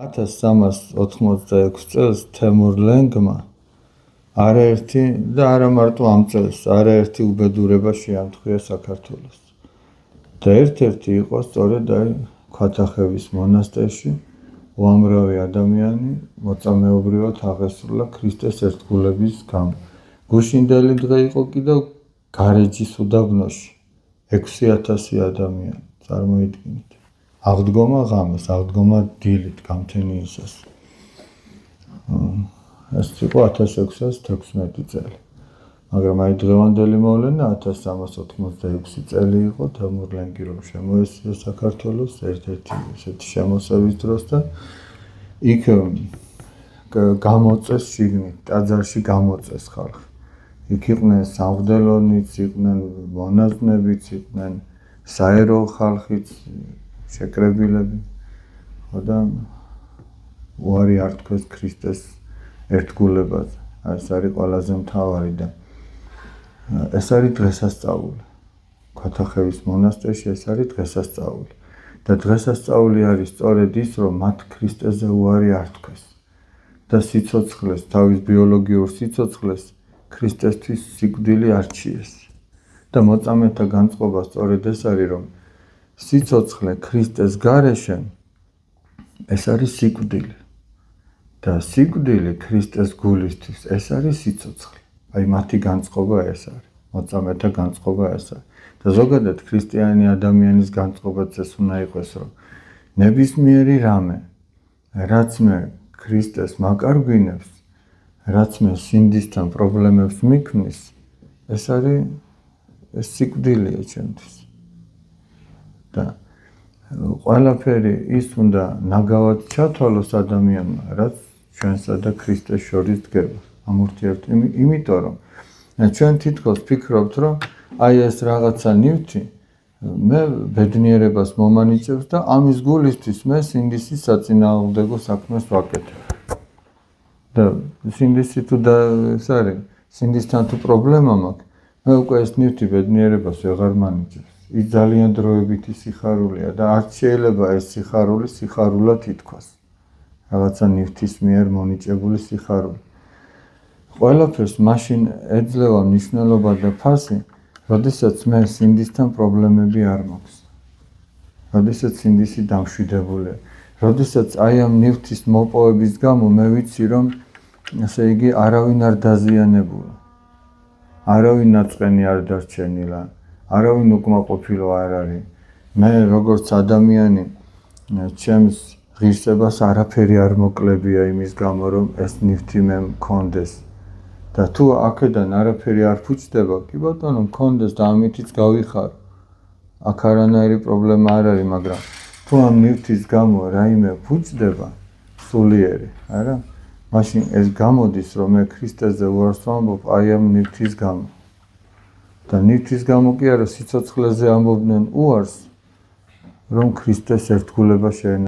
1386 წელს თემურლენგმა არაერთი და არა მარტო ამ წელს, არაერთი უბედურება შეამთხვია საქართველოს. და ერთ-ერთი იყო სწორედ ქვათახევის მონასტერში უამრავი ადამიანი მოწამეობრივად აღესრულა ქრისტეს ერთგულების გამო. გუშინდელი დღე იყო კიდევ გარეჯის უდაბნოში 6000 ადამიანი, წარმოიდგინეთ. აღდგომა ღამეს, აღდგომა დილით, გამთენიისას. ეს იყო 1616 წელი. მაგრამ აი დღევანდელი მოვლენა 1386 წელი იყო თემურლენგი რომ შემოესწრო საქართველოს ერთ-ერთი ესეთი შემოსევის დროს და იქ გამოწეს შიგნით, ტაძარში გამოწეს ხალხი. იქ იყვნენ სამღვდელოებიც, იყვნენ მონაზვნებიც, იყვნენ საერო ხალხიც, შეკრებილები. და უარი არ თქვეს ქრისტეს ერთგულებაზე. ეს არის ყველაზე მთავარი და ეს არის დღესასწაული. ქვათახევის მონასტერში ეს არის დღესასწაული. და დღესასწაული არის სწორედ ის, რომ მათ ქრისტეზე უარი არ თქვეს. და სიცოცხლეს, თავის ბიოლოგიურ სიცოცხლეს ქრისტესთვის სიკვდილი არჩიეს. და მოწამეთა განწყობა სწორედ ეს არის, რომ სიცოცხლე ქრისტეს გარეშე ეს არის სიკვდილი. და სიკვდილი ქრისტეს გულისთვის ეს არის სიცოცხლე. აი მათი განწყობა ეს არის. მოწამეთა განწყობა ეს არის. და ზოგადად ქრისტიანი ადამიანის განწყობაც ეს უნდა იყოს, რომ ნებისმიერი რამე, რაც მე ქრისტეს მაკარგვინებს, რაც მე სინდისთან პრობლემებს მიქმნის, ეს არის სიკვდილია ჩემთვის. და ყველაფერი ის უნდა ნაგავად ჩათვალოს ადამიანმა, რაც ჩვენსა და ქრისტეს შორის დგება. ამ ურთიერთობამ, იმიტომ რომ ჩვენ თითქოს ვფიქრობთ, რომ აი ეს რაღაცა ნივთი მე ბედნიერებას მომანიჭებს და ამის გულისთვის მე სინდისის საწინააღმდეგო საქმეს ვაკეთებ. და სინდისი თუ და ეს არის, სინდისთან თუ პრობლემა მაქვს, მე უკვე ეს ნივთი ბედნიერებას ვეღარ მანიჭებს. ის ძალიან დროებითი სიხარულია და არ შეიძლება ეს სიხარული სიხარულად ითქვას. რაღაცა ნივთის მიერ მონიჭებული სიხარული. ყველაფერს მაშინ ეძლევა მნიშვნელობა და ფასი, როდესაც მე სინდისთან პრობლემები არ მაქვს. როდესაც სინდისი დამშვიდებულია. როდესაც აი ამ ნივთის მოპოვების გამო მე ვიცი, რომ ასე იგი არავინ არ დაზიანებულა. არავინ ნაწყენი არ დარჩენილა. არავინ უკმაყოფილო არ არის. მე როგორც ადამიანი ჩემს ღირსებას არაფერი არ მოკლებია იმის გამო, რომ ეს ნივთი მე მქონდეს. და თუ აქედან არაფერი არ ფუჭდება, კი ბატონო მქონდეს და ამითიც გავიხარო. აქ არანაირი პრობლემა არ არის, მაგრამ თუ ამ ნივთის გამო რაიმე ფუჭდება სულიერი, არა? მაშინ ეს გამოდის, რომ მე ქრისტეზე უარს ვამბობ აი ამ ნივთის გამო. და ნივთის გამო კი არა, სიცოცხლეზე ამბობდნენ უარს, რომ ქრისტეს ერთგულება შეენა